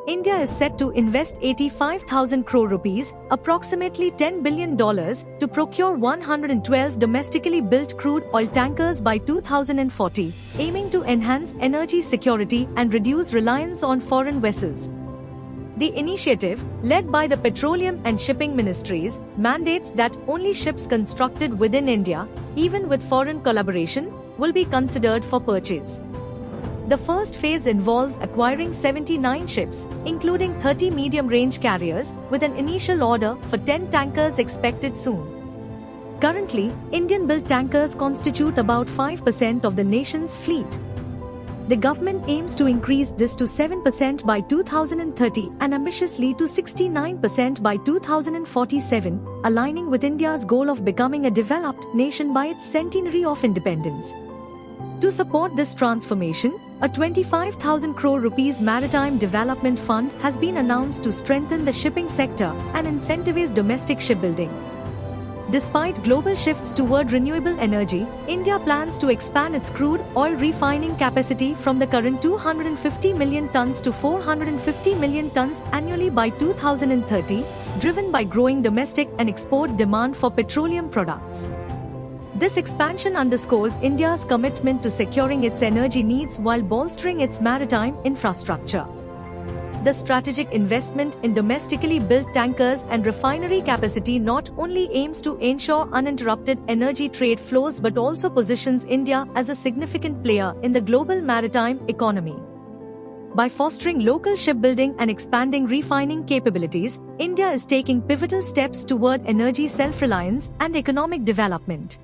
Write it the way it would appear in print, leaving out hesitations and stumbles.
India is set to invest 85,000 crore rupees, approximately $10 billion, to procure 112 domestically built crude oil tankers by 2040, aiming to enhance energy security and reduce reliance on foreign vessels. The initiative, led by the Petroleum and Shipping Ministries, mandates that only ships constructed within India, even with foreign collaboration, will be considered for purchase. The first phase involves acquiring 79 ships, including 30 medium-range carriers, with an initial order for 10 tankers expected soon. Currently, Indian-built tankers constitute about 5% of the nation's fleet. The government aims to increase this to 7% by 2030 and ambitiously to 69% by 2047, aligning with India's goal of becoming a developed nation by its centenary of independence. To support this transformation, a 25,000 crore rupees Maritime Development Fund has been announced to strengthen the shipping sector and incentivize domestic shipbuilding. Despite global shifts toward renewable energy, India plans to expand its crude oil refining capacity from the current 250 million tons to 450 million tons annually by 2030, driven by growing domestic and export demand for petroleum products. This expansion underscores India's commitment to securing its energy needs while bolstering its maritime infrastructure. The strategic investment in domestically built tankers and refinery capacity not only aims to ensure uninterrupted energy trade flows but also positions India as a significant player in the global maritime economy. By fostering local shipbuilding and expanding refining capabilities, India is taking pivotal steps toward energy self-reliance and economic development.